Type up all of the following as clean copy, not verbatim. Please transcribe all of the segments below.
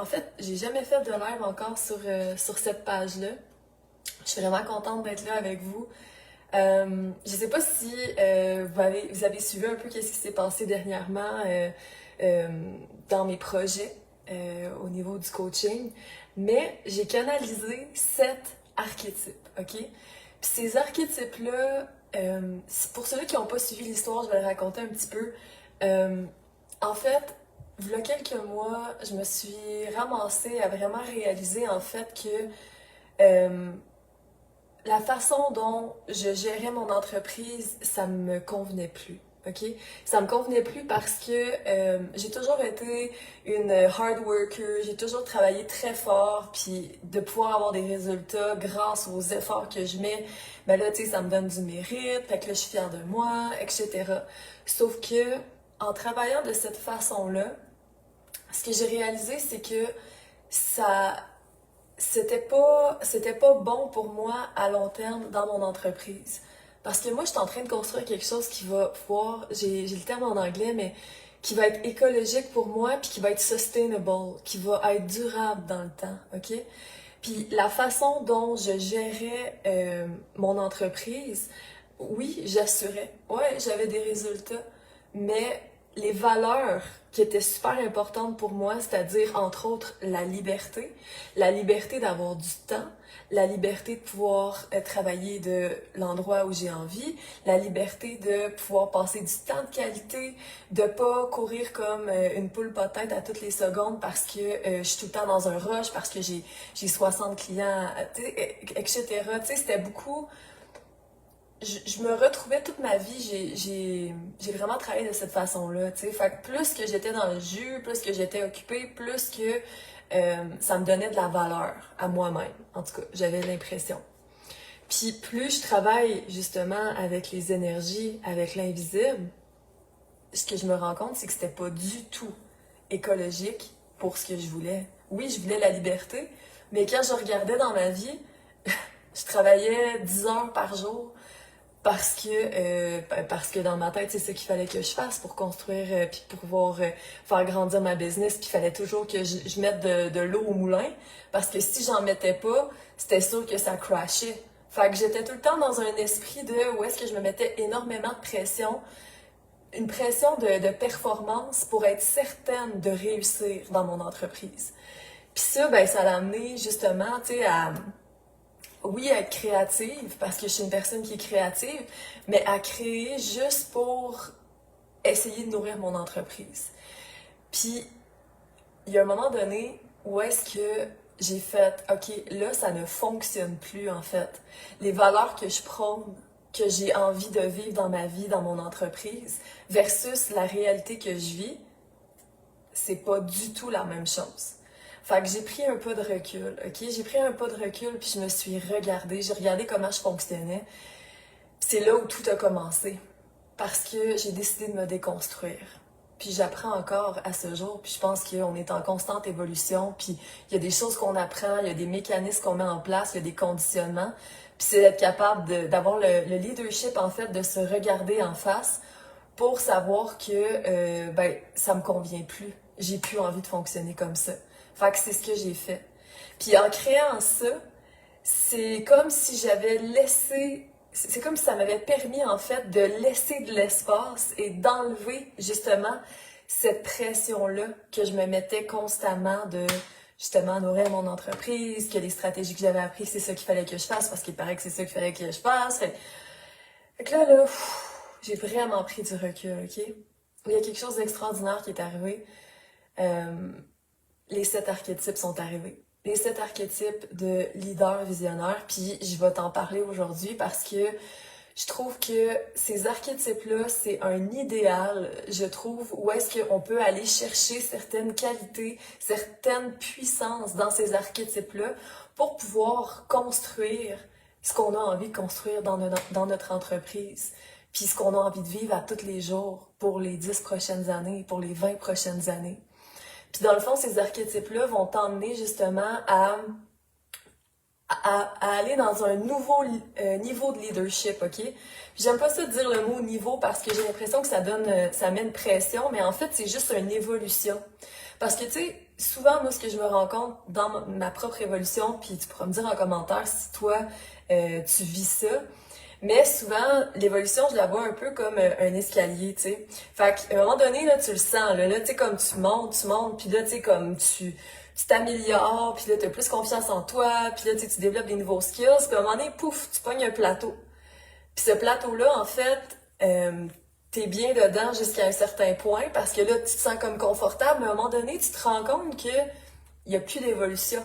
En fait, j'ai jamais fait de live encore sur cette page-là. Je suis vraiment contente d'être là avec vous. Je sais pas si vous avez suivi un peu qu'est-ce qui s'est passé dernièrement euh, dans mes projets au niveau du coaching, mais j'ai canalisé 7 archétypes, ok? Puis ces archétypes-là, pour ceux qui n'ont pas suivi l'histoire, je vais le raconter un petit peu. Euh, En fait, il y a quelques mois, je me suis ramassée à vraiment réaliser en fait que euh, la façon dont je gérais mon entreprise, ça me convenait plus. OK? Ça me convenait plus parce que j'ai toujours été une hard worker, j'ai toujours travaillé très fort, puis de pouvoir avoir des résultats grâce aux efforts que je mets, ben là, tu sais, ça me donne du mérite, fait que là, je suis fière de moi, etc. Sauf que, en travaillant de cette façon-là, ce que j'ai réalisé, c'est que ça, c'était pas bon pour moi à long terme dans mon entreprise. Parce que moi, je suis en train de construire quelque chose qui va pouvoir, j'ai le terme en anglais, mais qui va être écologique pour moi, puis qui va être sustainable, qui va être durable dans le temps, ok? Puis la façon dont je gérais mon entreprise, oui, j'assurais. Ouais, j'avais des résultats, mais les valeurs qui étaient super importantes pour moi, c'est-à-dire entre autres la liberté d'avoir du temps, la liberté de pouvoir travailler de l'endroit où j'ai envie, la liberté de pouvoir passer du temps de qualité, de pas courir comme une poule pas de tête à toutes les secondes parce que je suis tout le temps dans un rush, parce que j'ai 60 clients, etc. Tu sais, c'était beaucoup je me retrouvais toute ma vie, j'ai vraiment travaillé de cette façon-là, tu sais. Fait que plus que j'étais dans le jus, plus que j'étais occupée, plus que ça me donnait de la valeur à moi-même. En tout cas, j'avais l'impression. Puis plus je travaille justement avec les énergies, avec l'invisible, ce que je me rends compte, c'est que c'était pas du tout écologique pour ce que je voulais. Oui, je voulais la liberté, mais quand je regardais dans ma vie, je travaillais 10 heures par jour parce que dans ma tête, c'est ce qu'il fallait que je fasse pour construire puis pour pouvoir faire grandir ma business. Puis il fallait toujours que je mette de l'eau au moulin parce que si j'en mettais pas, c'était sûr que ça crashait. Fait que j'étais tout le temps dans un esprit de où est-ce que je me mettais énormément de pression, une pression de performance pour être certaine de réussir dans mon entreprise. Puis ça, ben ça l'a amené justement, tu sais, à oui, être créative, parce que je suis une personne qui est créative, mais à créer juste pour essayer de nourrir mon entreprise. Puis, il y a un moment donné où est-ce que j'ai fait, OK, là, ça ne fonctionne plus, en fait. Les valeurs que je prône, que j'ai envie de vivre dans ma vie, dans mon entreprise, versus la réalité que je vis, c'est pas du tout la même chose. Fait que j'ai pris un pas de recul, ok? J'ai pris un pas de recul, puis je me suis regardée, j'ai regardé comment je fonctionnais. C'est là où tout a commencé, parce que j'ai décidé de me déconstruire. Puis j'apprends encore à ce jour, puis je pense qu'on est en constante évolution, puis il y a des choses qu'on apprend, il y a des mécanismes qu'on met en place, il y a des conditionnements, puis c'est d'être capable d'avoir le leadership, en fait, de se regarder en face pour savoir que ben ça me convient plus. J'ai plus envie de fonctionner comme ça. Fait que c'est ce que j'ai fait. Puis en créant ça, c'est comme si j'avais laissé, c'est comme si ça m'avait permis en fait de laisser de l'espace et d'enlever justement cette pression-là que je me mettais constamment de justement nourrir mon entreprise, que les stratégies que j'avais apprises, c'est ça qu'il fallait que je fasse parce qu'il paraît que c'est ça qu'il fallait que je fasse. Fait que là, j'ai vraiment pris du recul, ok? Il y a quelque chose d'extraordinaire qui est arrivé. Euh, les 7 archétypes sont arrivés. Les 7 archétypes de leader visionnaire, puis je vais t'en parler aujourd'hui parce que je trouve que ces archétypes-là, c'est un idéal, je trouve, où est-ce qu'on peut aller chercher certaines qualités, certaines puissances dans ces archétypes-là pour pouvoir construire ce qu'on a envie de construire dans notre entreprise, puis ce qu'on a envie de vivre à tous les jours pour les 10 prochaines années, pour les 20 prochaines années. Puis dans le fond, ces archétypes-là vont t'emmener justement à aller dans un nouveau niveau de leadership, ok? Puis j'aime pas ça dire le mot niveau parce que j'ai l'impression que ça met une pression, mais en fait, c'est juste une évolution. Parce que, tu sais, souvent, moi, ce que je me rends compte dans ma propre évolution, puis tu pourras me dire en commentaire si toi, tu vis ça, mais souvent, l'évolution, je la vois un peu comme un escalier, tu sais. Fait qu'à un moment donné, là, tu le sens, là, tu sais, comme tu montes, puis là, tu sais, comme tu t'améliores, puis là, tu as plus confiance en toi, puis là, tu développes des nouveaux skills, puis à un moment donné, pouf, tu pognes un plateau. Puis ce plateau-là, en fait, t'es bien dedans jusqu'à un certain point, parce que là, tu te sens comme confortable, mais à un moment donné, tu te rends compte que il y a plus d'évolution,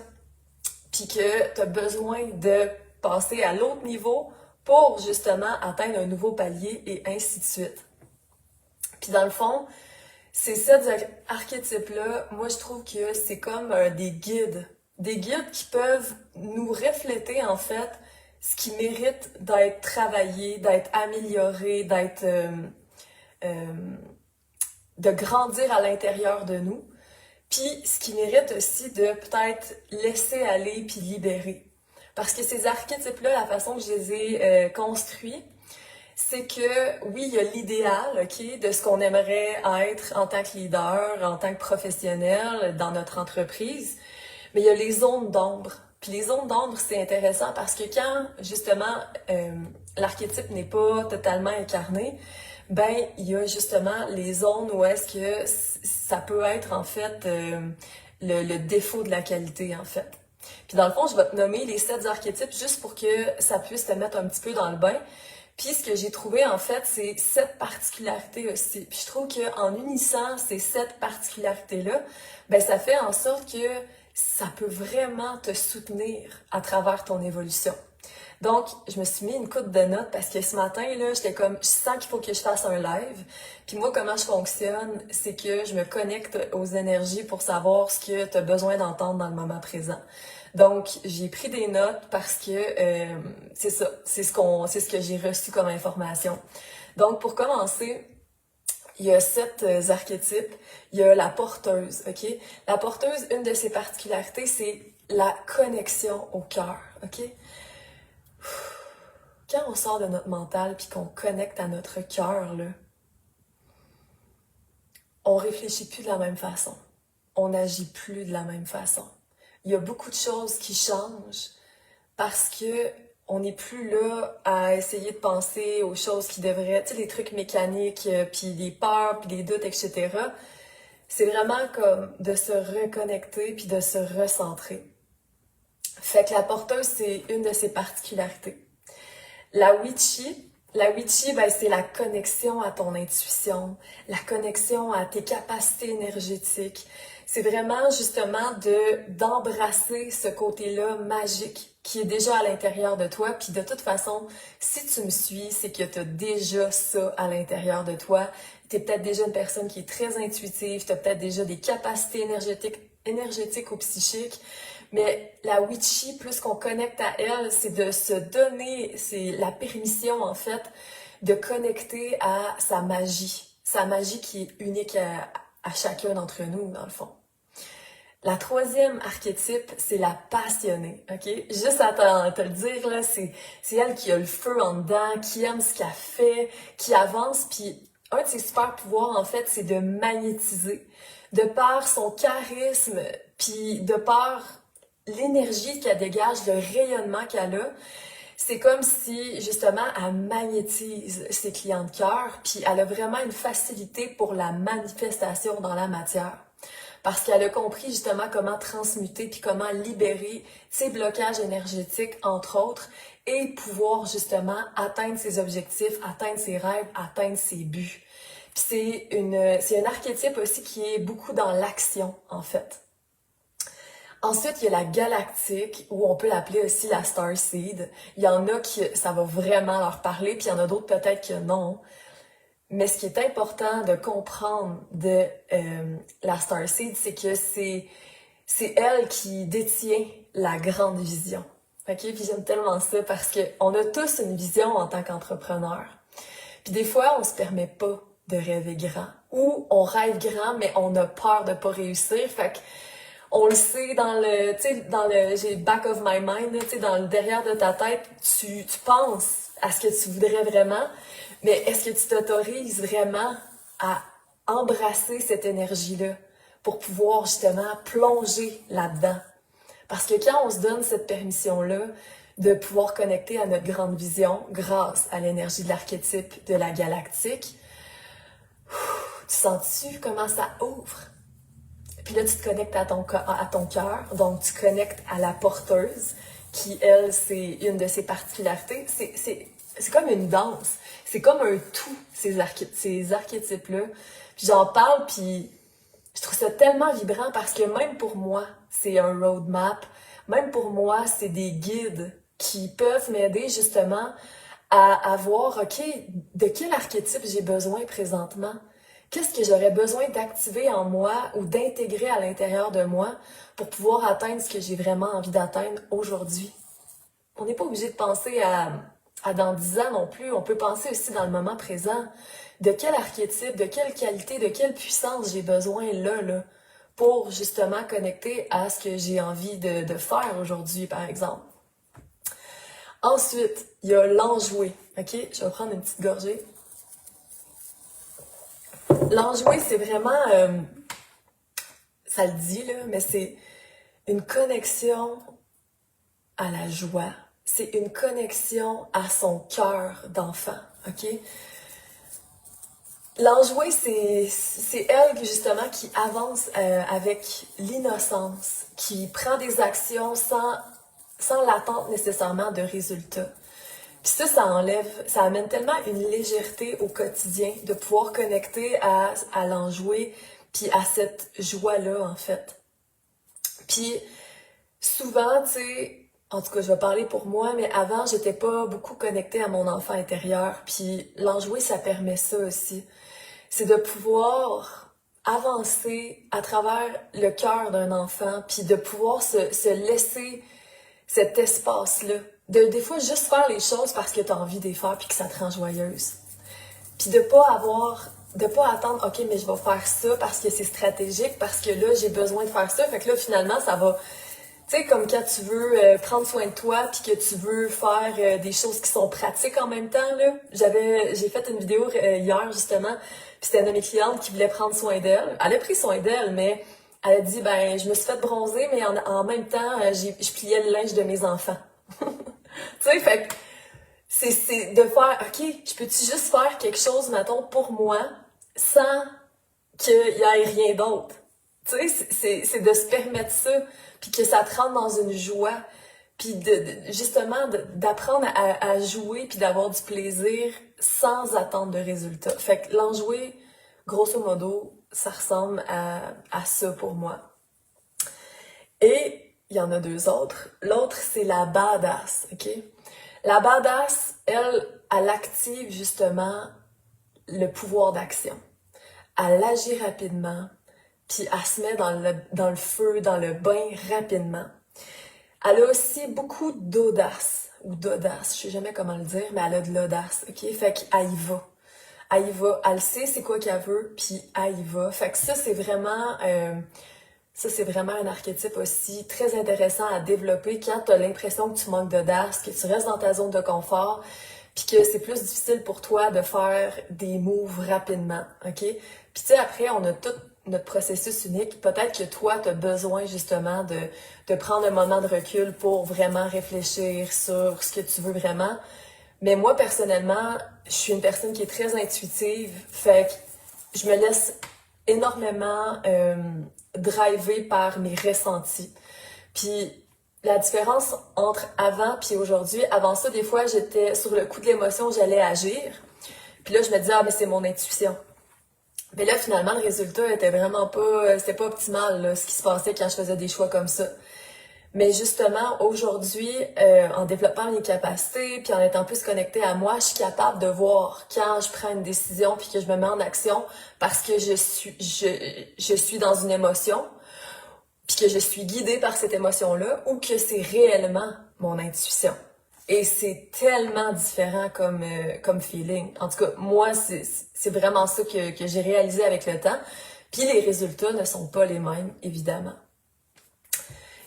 puis que tu as besoin de passer à l'autre niveau pour justement atteindre un nouveau palier et ainsi de suite. Puis dans le fond, ces sept archétypes-là, moi je trouve que c'est comme des guides qui peuvent nous refléter en fait ce qui mérite d'être travaillé, d'être amélioré, euh, de grandir à l'intérieur de nous. Puis ce qui mérite aussi de peut-être laisser aller puis libérer. Parce que ces archétypes-là, la façon que je les ai construits, c'est que oui, il y a l'idéal, ok, de ce qu'on aimerait être en tant que leader, en tant que professionnel dans notre entreprise, mais il y a les zones d'ombre. Puis les zones d'ombre, c'est intéressant parce que quand justement l'archétype n'est pas totalement incarné, ben il y a justement les zones où est-ce que ça peut être en fait le défaut de la qualité en fait. Puis dans le fond, je vais te nommer les 7 archétypes juste pour que ça puisse te mettre un petit peu dans le bain. Puis ce que j'ai trouvé en fait, c'est 7 particularités aussi. Puis je trouve qu'en unissant ces 7 particularités-là, ben ça fait en sorte que ça peut vraiment te soutenir à travers ton évolution. Donc, je me suis mis une coupe de notes parce que ce matin, là, j'étais comme, je sens qu'il faut que je fasse un live. Puis moi, comment je fonctionne, c'est que je me connecte aux énergies pour savoir ce que tu as besoin d'entendre dans le moment présent. Donc, j'ai pris des notes parce que c'est ça, c'est ce que j'ai reçu comme information. Donc, pour commencer, il y a 7 archétypes. Il y a la porteuse, ok? La porteuse, une de ses particularités, c'est la connexion au cœur, ok? Quand on sort de notre mental puis qu'on connecte à notre cœur, là, on réfléchit plus de la même façon. On n'agit plus de la même façon. Il y a beaucoup de choses qui changent parce que on n'est plus là à essayer de penser aux choses qui devraient, tu sais, les trucs mécaniques, puis les peurs, puis les doutes, etc. C'est vraiment comme de se reconnecter puis de se recentrer. Fait que la porteuse, c'est une de ses particularités. La witchy, ben, c'est la connexion à ton intuition, la connexion à tes capacités énergétiques. C'est vraiment justement d'embrasser ce côté-là magique qui est déjà à l'intérieur de toi. Puis de toute façon, si tu me suis, c'est que tu as déjà ça à l'intérieur de toi. Tu es peut-être déjà une personne qui est très intuitive, tu as peut-être déjà des capacités énergétiques ou psychiques. Mais la witchy, plus qu'on connecte à elle, c'est de se donner, c'est la permission en fait, de connecter à sa magie qui est unique à chacun d'entre nous dans le fond. La troisième archétype, c'est la passionnée, ok? Juste à te le dire, là, c'est elle qui a le feu en dedans, qui aime ce qu'elle fait, qui avance, puis un de ses super pouvoirs, en fait, c'est de magnétiser. De par son charisme, puis de par l'énergie qu'elle dégage, le rayonnement qu'elle a, c'est comme si, justement, elle magnétise ses clients de cœur, puis elle a vraiment une facilité pour la manifestation dans la matière. Parce qu'elle a compris justement comment transmuter puis comment libérer ses blocages énergétiques, entre autres, et pouvoir justement atteindre ses objectifs, atteindre ses rêves, atteindre ses buts. Puis c'est un archétype aussi qui est beaucoup dans l'action, en fait. Ensuite, il y a la galactique, ou on peut l'appeler aussi la starseed. Il y en a qui, ça va vraiment leur parler, puis il y en a d'autres peut-être que non. Mais ce qui est important de comprendre de la starseed, c'est que c'est elle qui détient la grande vision. OK? Puis j'aime tellement ça parce qu'on a tous une vision en tant qu'entrepreneur. Puis des fois, on se permet pas de rêver grand. Ou on rêve grand, mais on a peur de pas réussir. Fait que on le sait j'ai back of my mind, tu sais, dans le derrière de ta tête, tu penses à ce que tu voudrais vraiment, mais est-ce que tu t'autorises vraiment à embrasser cette énergie-là pour pouvoir justement plonger là-dedans. Parce que quand on se donne cette permission-là de pouvoir connecter à notre grande vision grâce à l'énergie de l'archétype de la galactique, tu sens-tu comment ça ouvre? Puis là, tu te connectes à ton cœur, donc tu connectes à la porteuse, qui, elle, c'est une de ses particularités. C'est comme une danse, c'est comme un tout, ces archétypes-là. Puis j'en parle, puis je trouve ça tellement vibrant parce que même pour moi, c'est un roadmap. Même pour moi, c'est des guides qui peuvent m'aider justement à voir, OK, de quel archétype j'ai besoin présentement? Qu'est-ce que j'aurais besoin d'activer en moi ou d'intégrer à l'intérieur de moi pour pouvoir atteindre ce que j'ai vraiment envie d'atteindre aujourd'hui? On n'est pas obligé de penser à dans 10 ans non plus. On peut penser aussi dans le moment présent. De quel archétype, de quelle qualité, de quelle puissance j'ai besoin là, pour justement connecter à ce que j'ai envie de faire aujourd'hui, par exemple. Ensuite, il y a l'enjoué. OK? Je vais prendre une petite gorgée. L'enjoué, c'est vraiment, ça le dit là, mais c'est une connexion à la joie. C'est une connexion à son cœur d'enfant, OK? L'enjoué, c'est elle justement qui avance avec l'innocence, qui prend des actions sans l'attente nécessairement de résultats. Puis ça amène tellement une légèreté au quotidien de pouvoir connecter à l'enjoué, puis à cette joie-là, en fait. Puis souvent, tu sais, en tout cas, je vais parler pour moi, mais avant, j'étais pas beaucoup connectée à mon enfant intérieur. Puis l'enjoué, ça permet ça aussi. C'est de pouvoir avancer à travers le cœur d'un enfant, puis de pouvoir se laisser cet espace-là. Des fois, juste faire les choses parce que tu as envie de les faire puis que ça te rend joyeuse. Puis de pas attendre, OK, mais je vais faire ça parce que c'est stratégique, parce que là, j'ai besoin de faire ça. Fait que là, finalement, ça va... Tu sais, comme quand tu veux prendre soin de toi puis que tu veux faire des choses qui sont pratiques en même temps, là. J'ai fait une vidéo hier, justement, puis c'était une de mes clientes qui voulait prendre soin d'elle. Elle a pris soin d'elle, mais elle a dit, ben, je me suis fait bronzer, mais en même temps, je pliais le linge de mes enfants. Tu sais, fait que c'est de faire, OK, je peux-tu juste faire quelque chose, mettons, pour moi, sans qu'il y ait rien d'autre? Tu sais, c'est de se permettre ça, puis que ça te rentre dans une joie, puis justement d'apprendre à jouer, puis d'avoir du plaisir sans attendre de résultats. Fait que l'enjouer, grosso modo, ça ressemble à ça pour moi. Et il y en a deux autres. L'autre, c'est la badass, OK? La badass, elle active justement le pouvoir d'action. Elle agit rapidement, puis elle se met dans le feu, dans le bain rapidement. Elle a aussi beaucoup d'audace, ou d'audace, je sais jamais comment le dire, mais elle a de l'audace, OK? Fait qu'elle y va. Elle y va, elle sait c'est quoi qu'elle veut, puis elle y va. Fait que ça, c'est vraiment un archétype aussi très intéressant à développer quand tu as l'impression que tu manques d'audace, que tu restes dans ta zone de confort, puis que c'est plus difficile pour toi de faire des moves rapidement, OK? Puis tu sais, après, on a tout notre processus unique. Peut-être que toi, tu as besoin justement de prendre un moment de recul pour vraiment réfléchir sur ce que tu veux vraiment. Mais moi, personnellement, je suis une personne qui est très intuitive, fait que je me laisse énormément driver par mes ressentis. Puis la différence entre avant puis aujourd'hui, avant ça, des fois, j'étais sur le coup de l'émotion, j'allais agir. Puis là, je me disais, ah, mais c'est mon intuition. Mais là, finalement, le résultat était vraiment pas, c'était pas optimal, là, ce qui se passait quand je faisais des choix comme ça. Mais justement, aujourd'hui, en développant mes capacités, puis en étant plus connectée à moi, je suis capable de voir quand je prends une décision puis que je me mets en action parce que je suis dans une émotion, puis que je suis guidée par cette émotion-là, ou que c'est réellement mon intuition. Et c'est tellement différent comme feeling. En tout cas, moi, c'est vraiment ça que j'ai réalisé avec le temps. Puis les résultats ne sont pas les mêmes, évidemment.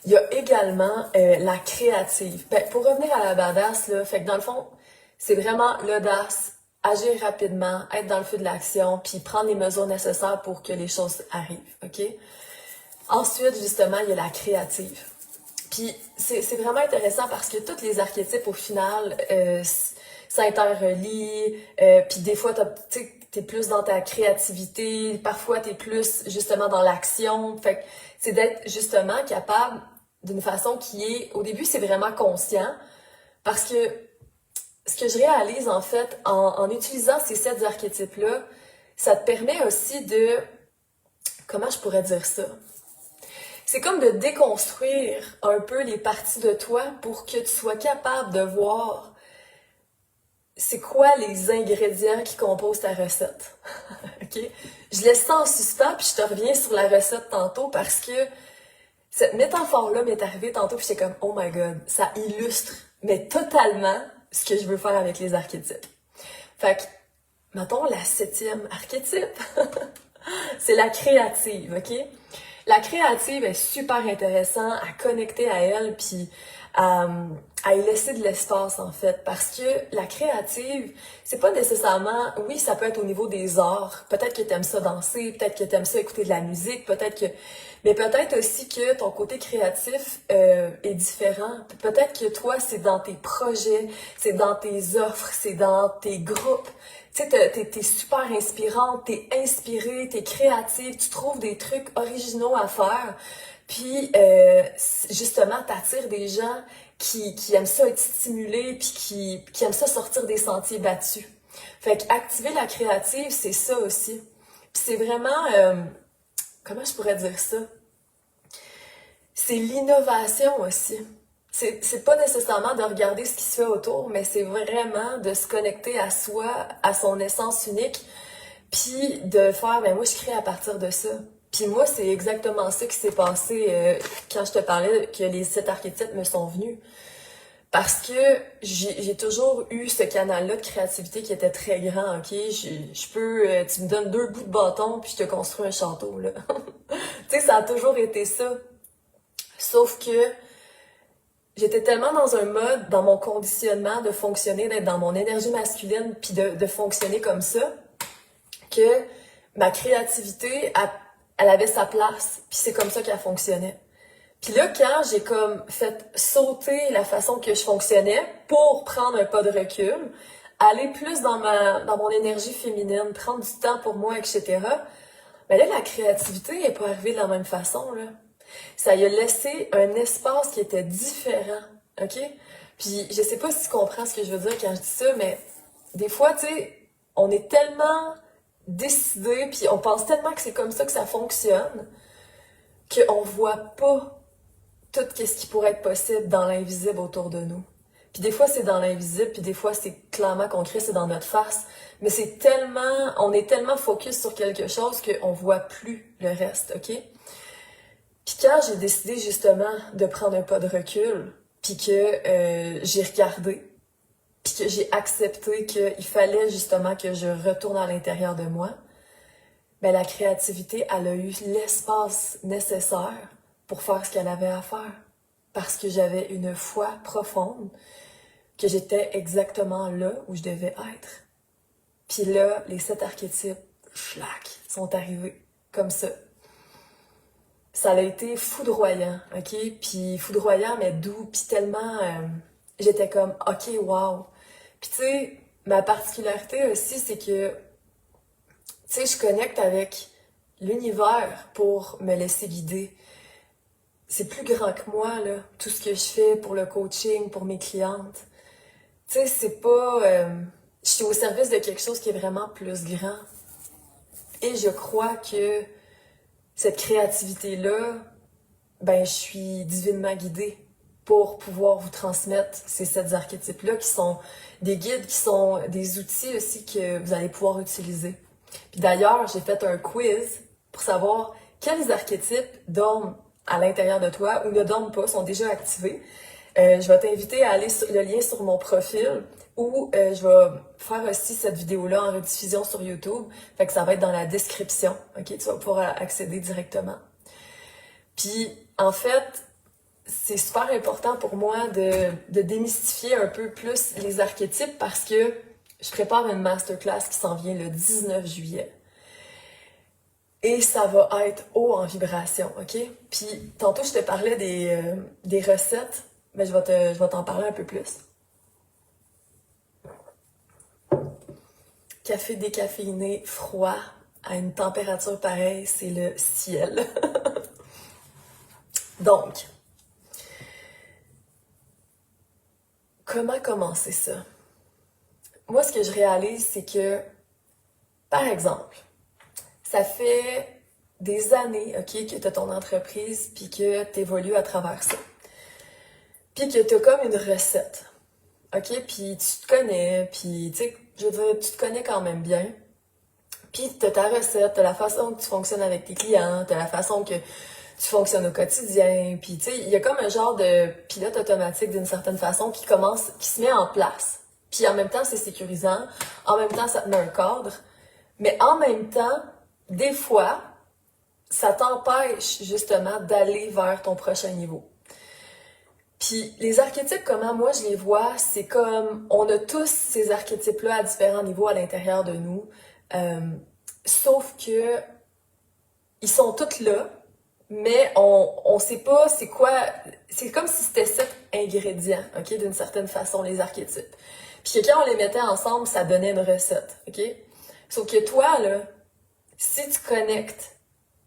Il y a également la créative. Ben, pour revenir à la badass, là, fait que dans le fond, c'est vraiment l'audace, agir rapidement, être dans le feu de l'action, puis prendre les mesures nécessaires pour que les choses arrivent, OK? Ensuite, justement, il y a la créative. Puis c'est vraiment intéressant parce que tous les archétypes, au final, s'interrelient. Puis des fois, t'es plus dans ta créativité. Parfois, t'es plus, justement, dans l'action. Fait que c'est d'être, justement, capable d'une façon qui est... Au début, c'est vraiment conscient. Parce que ce que je réalise, en fait, en utilisant ces 7 archétypes-là, ça te permet aussi de... Comment je pourrais dire ça? C'est comme de déconstruire un peu les parties de toi pour que tu sois capable de voir c'est quoi les ingrédients qui composent ta recette. OK? Je laisse ça en suspens puis je te reviens sur la recette tantôt parce que cette métaphore-là m'est arrivée tantôt puis j'étais comme oh my god, ça illustre mais totalement ce que je veux faire avec les archétypes. Fait que, mettons la 7e archétype, c'est la créative, OK? La créative est super intéressante à connecter à elle puis à y laisser de l'espace en fait parce que la créative c'est pas nécessairement oui ça peut être au niveau des arts peut-être que t'aimes ça danser peut-être que t'aimes ça écouter de la musique peut-être que mais peut-être aussi que ton côté créatif est différent peut-être que toi c'est dans tes projets c'est dans tes offres c'est dans tes groupes tu sais, t'es super inspirante, t'es inspirée, t'es créative, tu trouves des trucs originaux à faire. Puis, justement, t'attires des gens qui aiment ça être stimulés, puis qui aiment ça sortir des sentiers battus. Fait qu'activer la créative, c'est ça aussi. Puis c'est vraiment, comment je pourrais dire ça? C'est l'innovation aussi. C'est pas nécessairement de regarder ce qui se fait autour, mais c'est vraiment de se connecter à soi, à son essence unique, puis de faire, ben moi je crée à partir de ça. Puis moi, c'est exactement ça qui s'est passé quand je te parlais que les 7 archétypes me sont venus. Parce que j'ai toujours eu ce canal-là de créativité qui était très grand, ok? Je peux, tu me donnes 2 bouts de bâton puis je te construis un château, là. Tu sais, ça a toujours été ça. Sauf que j'étais tellement dans un mode, dans mon conditionnement de fonctionner, d'être dans mon énergie masculine, puis de fonctionner comme ça, que ma créativité, elle avait sa place, puis c'est comme ça qu'elle fonctionnait. Puis là, quand j'ai comme fait sauter la façon que je fonctionnais pour prendre un pas de recul, aller plus dans mon énergie féminine, prendre du temps pour moi, etc., ben là, la créativité n'est pas arrivée de la même façon, là. Ça y a laissé un espace qui était différent, OK? Puis je sais pas si tu comprends ce que je veux dire quand je dis ça, mais des fois, tu sais, on est tellement décidé, puis on pense tellement que c'est comme ça que ça fonctionne, qu'on voit pas tout ce qui pourrait être possible dans l'invisible autour de nous. Puis des fois, c'est dans l'invisible, puis des fois, c'est clairement concret, c'est dans notre face. Mais c'est tellement, on est tellement focus sur quelque chose qu'on voit plus le reste, OK? Puis quand j'ai décidé justement de prendre un pas de recul, puis que j'ai regardé, puis que j'ai accepté qu'il fallait justement que je retourne à l'intérieur de moi, ben la créativité, elle a eu l'espace nécessaire pour faire ce qu'elle avait à faire. Parce que j'avais une foi profonde que j'étais exactement là où je devais être. Puis là, les 7 archétypes, schlac, sont arrivés comme ça. Ça a été foudroyant, ok? Puis foudroyant, mais doux, puis tellement... j'étais comme, ok, wow. Puis tu sais, ma particularité aussi, c'est que, tu sais, je connecte avec l'univers pour me laisser guider. C'est plus grand que moi, là, tout ce que je fais pour le coaching, pour mes clientes. Tu sais, c'est pas... je suis au service de quelque chose qui est vraiment plus grand. Et je crois que cette créativité-là, ben, je suis divinement guidée pour pouvoir vous transmettre ces 7 archétypes-là qui sont des guides, qui sont des outils aussi que vous allez pouvoir utiliser. Puis d'ailleurs, j'ai fait un quiz pour savoir quels archétypes dorment à l'intérieur de toi ou ne dorment pas, sont déjà activés. Je vais t'inviter à aller sur le lien sur mon profil ou je vais faire aussi cette vidéo-là en rediffusion sur YouTube. Fait que ça va être dans la description, ok? Tu vas pouvoir accéder directement. Puis, en fait, c'est super important pour moi de démystifier un peu plus les archétypes parce que je prépare une masterclass qui s'en vient le 19 juillet. et ça va être haut en vibration, OK? Puis tantôt, je te parlais des recettes, mais je vais t'en parler un peu plus. Café décaféiné, froid, à une température pareille, c'est le ciel. Donc, comment commencer ça? Moi, ce que je réalise, c'est que, par exemple, ça fait des années, OK, que tu as ton entreprise, puis que tu évolues à travers ça. Puis que tu as comme une recette, OK? Puis tu te connais, puis tu sais, je veux dire, tu te connais quand même bien. Puis tu as ta recette, tu as la façon que tu fonctionnes avec tes clients, tu as la façon que tu fonctionnes au quotidien. Puis tu sais, il y a comme un genre de pilote automatique d'une certaine façon qui se met en place. Puis en même temps, c'est sécurisant. En même temps, ça te met un cadre. Mais en même temps, des fois, ça t'empêche justement d'aller vers ton prochain niveau. Puis les archétypes, comment moi je les vois, c'est comme on a tous ces archétypes-là à différents niveaux à l'intérieur de nous, euh, sauf que ils sont tous là, mais on sait pas c'est quoi. C'est comme si c'était 7 ingrédients, ok, d'une certaine façon les archétypes. Puis que quand on les mettait ensemble, ça donnait une recette, ok. Sauf que toi là, si tu connectes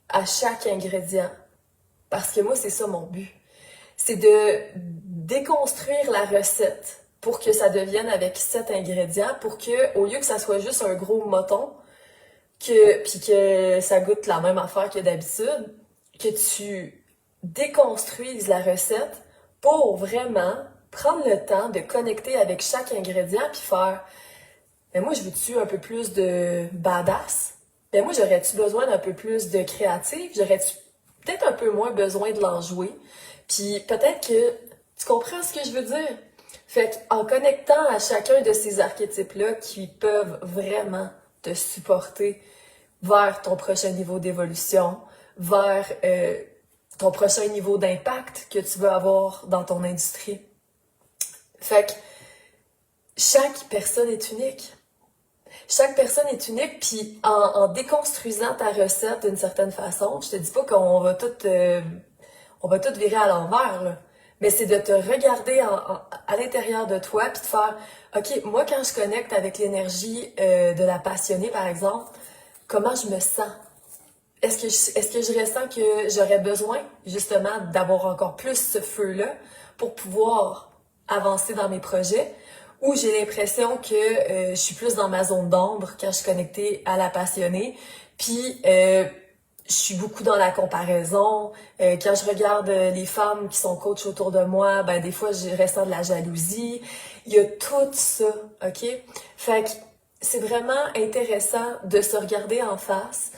à chaque ingrédient, parce que moi c'est ça mon but. C'est de déconstruire la recette pour que ça devienne avec 7 ingrédients, pour que, au lieu que ça soit juste un gros moton, puis que ça goûte la même affaire que d'habitude, que tu déconstruises la recette pour vraiment prendre le temps de connecter avec chaque ingrédient puis faire « Mais moi, je veux-tu un peu plus de badass? Ben moi, j'aurais-tu besoin d'un peu plus de créatif? J'aurais-tu peut-être un peu moins besoin de l'enjouer? » Puis peut-être que tu comprends ce que je veux dire. Fait qu'en connectant à chacun de ces archétypes-là qui peuvent vraiment te supporter vers ton prochain niveau d'évolution, vers ton prochain niveau d'impact que tu veux avoir dans ton industrie. Fait que chaque personne est unique. Chaque personne est unique, puis en déconstruisant ta recette d'une certaine façon, je te dis pas qu'on va on va tout virer à l'envers, là. Mais c'est de te regarder à l'intérieur de toi puis de faire, OK, moi quand je connecte avec l'énergie de la passionnée, par exemple, comment je me sens? Est-ce que je ressens que j'aurais besoin justement d'avoir encore plus ce feu-là pour pouvoir avancer dans mes projets? Ou j'ai l'impression que je suis plus dans ma zone d'ombre quand je suis connectée à la passionnée, puis je suis beaucoup dans la comparaison. Quand je regarde les femmes qui sont coachs autour de moi, ben des fois je ressens de la jalousie. Il y a tout ça, OK? Fait que c'est vraiment intéressant de se regarder en face,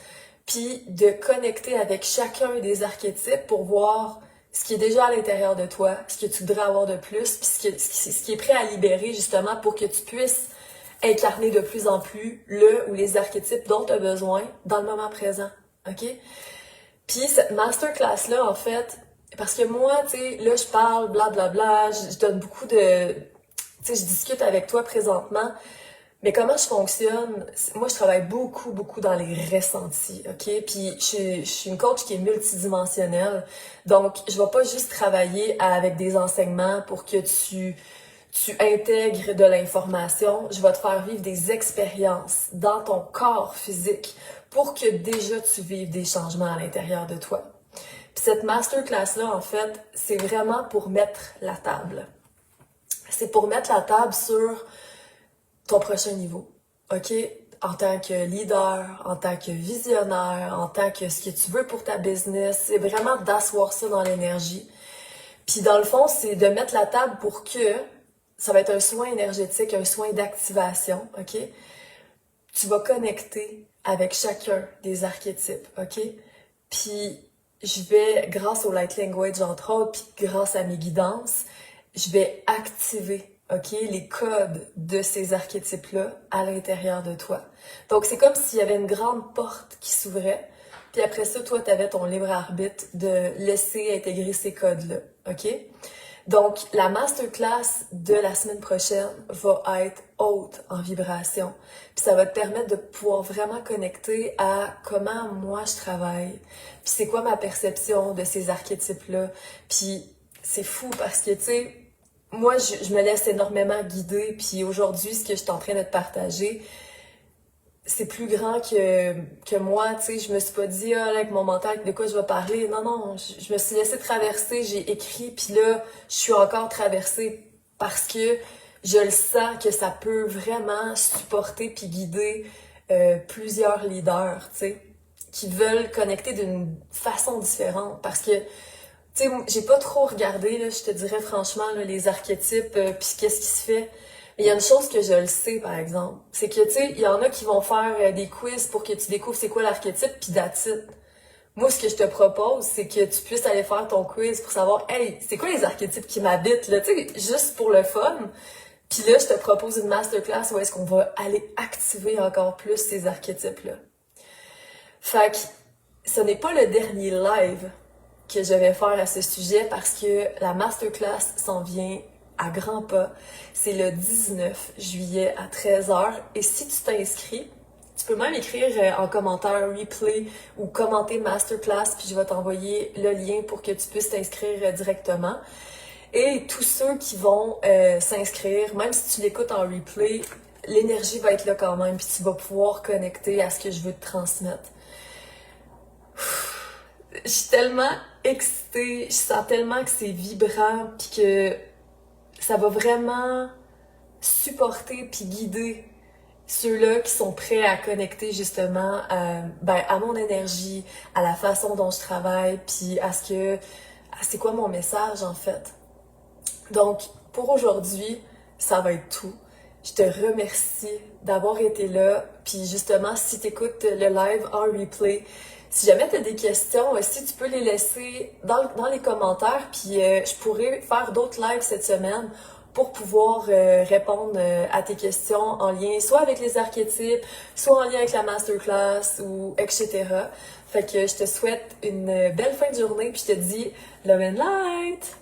puis de connecter avec chacun des archétypes pour voir ce qui est déjà à l'intérieur de toi, ce que tu voudrais avoir de plus, puis ce qui est prêt à libérer justement pour que tu puisses incarner de plus en plus le ou les archétypes dont tu as besoin dans le moment présent. OK? Puis cette masterclass-là, en fait, parce que moi, tu sais, là, je parle, blablabla, je donne beaucoup de... Tu sais, je discute avec toi présentement, mais comment je fonctionne? Moi, je travaille beaucoup, beaucoup dans les ressentis, OK? Puis je suis une coach qui est multidimensionnelle, donc je vais pas juste travailler avec des enseignements pour que tu intègres de l'information, je vais te faire vivre des expériences dans ton corps physique pour que déjà tu vives des changements à l'intérieur de toi. Puis cette masterclass-là, en fait, c'est vraiment pour mettre la table. C'est pour mettre la table sur ton prochain niveau, OK? En tant que leader, en tant que visionnaire, en tant que ce que tu veux pour ta business, c'est vraiment d'asseoir ça dans l'énergie. Puis dans le fond, c'est de mettre la table pour que ça va être un soin énergétique, un soin d'activation, OK? Tu vas connecter avec chacun des archétypes, OK? Puis je vais, grâce au light language entre autres, puis grâce à mes guidances, je vais activer, OK, les codes de ces archétypes-là à l'intérieur de toi. Donc c'est comme s'il y avait une grande porte qui s'ouvrait, puis après ça, toi, tu avais ton libre arbitre de laisser intégrer ces codes-là, OK? Donc, la masterclass de la semaine prochaine va être haute en vibration. Puis ça va te permettre de pouvoir vraiment connecter à comment moi je travaille. Puis c'est quoi ma perception de ces archétypes-là. Puis c'est fou parce que, tu sais, moi, je me laisse énormément guider. Puis aujourd'hui, ce que je suis en train de te partager, c'est plus grand que moi, tu sais, je me suis pas dit, ah, là, avec mon mental, de quoi je vais parler. Non, non, je me suis laissée traverser, j'ai écrit, puis là, je suis encore traversée parce que je le sens que ça peut vraiment supporter puis guider plusieurs leaders, tu sais, qui veulent connecter d'une façon différente. Parce que, tu sais, j'ai pas trop regardé, là, je te dirais franchement, là, les archétypes, puis qu'est-ce qui se fait. Mais il y a une chose que je le sais, par exemple, c'est que, tu sais, il y en a qui vont faire des quiz pour que tu découvres c'est quoi l'archétype, puis that's it. Moi, ce que je te propose, c'est que tu puisses aller faire ton quiz pour savoir, hey, c'est quoi les archétypes qui m'habitent, là, tu sais, juste pour le fun. Puis là, je te propose une masterclass où est-ce qu'on va aller activer encore plus ces archétypes-là. Fait que ce n'est pas le dernier live que je vais faire à ce sujet parce que la masterclass s'en vient à grands pas. C'est le 19 juillet à 13h. Et si tu t'inscris, tu peux même écrire en commentaire replay ou commenter masterclass, puis je vais t'envoyer le lien pour que tu puisses t'inscrire directement. Et tous ceux qui vont s'inscrire, même si tu l'écoutes en replay, l'énergie va être là quand même, puis tu vas pouvoir connecter à ce que je veux te transmettre. Je suis tellement excitée, je sens tellement que c'est vibrant, puis que ça va vraiment supporter puis guider ceux-là qui sont prêts à connecter justement à mon énergie, à la façon dont je travaille, puis à c'est quoi mon message en fait. Donc, pour aujourd'hui, ça va être tout. Je te remercie d'avoir été là. Puis justement, si tu écoutes le live en replay, si jamais tu as des questions, aussi tu peux les laisser dans les commentaires. Puis je pourrais faire d'autres lives cette semaine pour pouvoir répondre à tes questions en lien soit avec les archétypes, soit en lien avec la masterclass ou etc. Fait que je te souhaite une belle fin de journée. Puis je te dis love and light!